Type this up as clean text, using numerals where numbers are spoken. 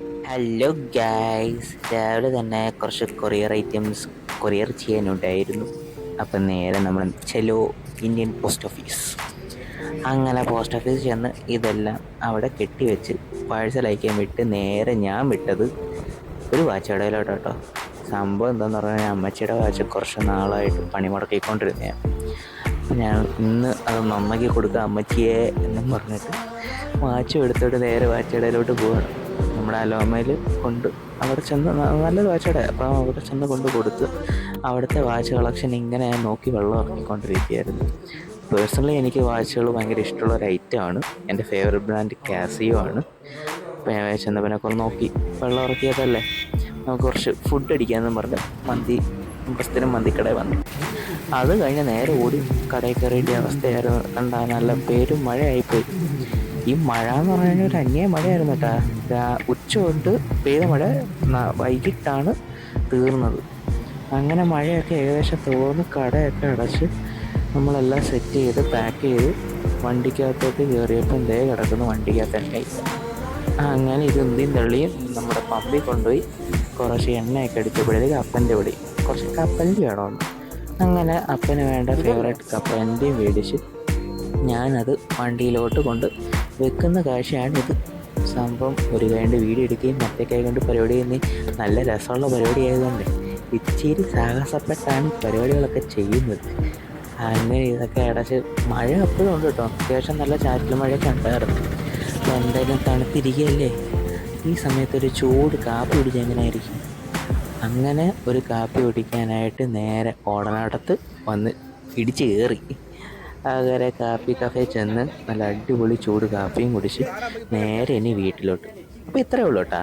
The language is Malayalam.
ഹലോ ഗൈസ്, രാവിലെ തന്നെ കുറച്ച് കൊറിയർ ചെയ്യാനുണ്ടായിരുന്നു. അപ്പം നേരെ നമ്മൾ ചെലോ ഇന്ത്യൻ പോസ്റ്റ് ഓഫീസ്. അങ്ങനെ പോസ്റ്റ് ഓഫീസിൽ ചെന്ന് ഇതെല്ലാം അവിടെ കെട്ടിവെച്ച് പാഴ്സൽ അയക്കാൻ വിട്ട് നേരെ ഞാൻ വിട്ടത് ഒരു വാച്ച് കടയിലോട്ടോ കേട്ടോ. സംഭവം എന്താണെന്ന് പറഞ്ഞാൽ അമ്മച്ചിയുടെ വാച്ച് കുറച്ച് നാളായിട്ട് പണിമുടക്കിക്കൊണ്ടിരുന്നതാണ്. അപ്പം ഞാൻ ഇന്ന് അത് നന്നാക്കി കൊടുക്കുക അമ്മച്ചിയെ എന്നും പറഞ്ഞിട്ട് വാച്ചും എടുത്തിട്ട് നേരെ വാച്ച് കടയിലോട്ട് പോവുകയാണ്. നമ്മുടെ അലോമയിൽ അവിടെ ചെന്ന് നല്ലൊരു വാച്ചയുടെ അപ്പം അവിടെ ചെന്ന് കൊടുത്ത് അവിടുത്തെ വാച്ച് കളക്ഷൻ ഇങ്ങനെ നോക്കി വെള്ളം ഇറങ്ങിക്കൊണ്ടിരിക്കുകയായിരുന്നു. പേഴ്സണലി എനിക്ക് വാച്ചുകൾ ഭയങ്കര ഇഷ്ടമുള്ള ഒരു ഐറ്റമാണ്. എൻ്റെ ഫേവറേറ്റ് ബ്രാൻഡ് കാസിയോ ആണ്. അപ്പോൾ ഞാൻ ചെന്നപ്പോൾ നോക്കി വെള്ളം ഇറക്കിയതല്ലേ, നമുക്ക് കുറച്ച് ഫുഡ് അടിക്കാമെന്നും പറഞ്ഞ് സ്ഥിരം മന്തിക്കടയിൽ വന്നു. അത് കഴിഞ്ഞ് നേരെ ഓടി കടയിൽ കയറിയ അവസ്ഥയായിരുന്നു. കണ്ടാൽ നല്ല പേരും മഴയായിപ്പോയി. ഈ മഴ എന്ന് പറഞ്ഞാൽ ഒരു അന്യായ മഴയായിരുന്നു കേട്ടോ. ഉച്ച തൊട്ട് പെയ്ത മഴ വൈകിട്ടാണ് തീർന്നത്. അങ്ങനെ മഴയൊക്കെ ഏകദേശം തോർന്ന് കടയൊക്കെ അടച്ച് നമ്മളെല്ലാം സെറ്റ് ചെയ്ത് പാക്ക് ചെയ്ത് വണ്ടിക്കകത്തോട്ട് കയറിയപ്പോൾ എന്തേ കിടക്കുന്നു വണ്ടിക്കകത്ത് എണ്ണയില്ല. അങ്ങനെ ഇതെന്തും തള്ളിയും നമ്മുടെ പമ്പിൽ കൊണ്ടുപോയി കുറച്ച് എണ്ണയൊക്കെ അടിച്ചപ്പോഴത്തേക്ക് അപ്പൻ്റെ വിളി കുറച്ച് കപ്പലണ്ടി വേണമെന്ന്. അങ്ങനെ അപ്പന് വേണ്ട ഫേവറേറ്റ് കപ്പലണ്ടിയും മേടിച്ച് ഞാനത് വണ്ടിയിലോട്ട് കൊണ്ട് വെക്കുന്ന കാഴ്ചയാണിത്. സംഭവം ഒരു കൈ കൊണ്ട് വീഡിയോ എടുക്കുകയും മറ്റേ കൈ കൊണ്ട് പരിപാടി ചെയ്യുന്ന നല്ല രസമുള്ള പരിപാടി ആയതുകൊണ്ട് ഇച്ചിരി സാഹസപ്പെട്ടാണ് പരിപാടികളൊക്കെ ചെയ്യുന്നത്. അങ്ങനെ ഇതൊക്കെ അടച്ച് മഴ എപ്പോഴും ഉണ്ട് കേട്ടോ. അത്യാവശ്യം നല്ല ചാറ്റൽ മഴയൊക്കെ ഉണ്ടായിരുന്നു. അപ്പോൾ എന്തായാലും തണുത്തിരിക്കുകയല്ലേ, ഈ സമയത്തൊരു ചൂട് കാപ്പി കുടിച്ചാൽ എങ്ങനെയായിരിക്കും. അങ്ങനെ ഒരു കാപ്പി കുടിക്കാനായിട്ട് നേരെ ഓടനാടത്ത് വന്ന് ഇടിച്ച് കയറി. അങ്ങനെ കാപ്പി കഫേ ചെന്ന് നല്ല അടിപൊളി ചൂട് കാപ്പിയും കുടിച്ച് നേരെ ഇനി വീട്ടിലോട്ട്. അപ്പോൾ ഇത്രയേ ഉള്ളൂ കേട്ടോ.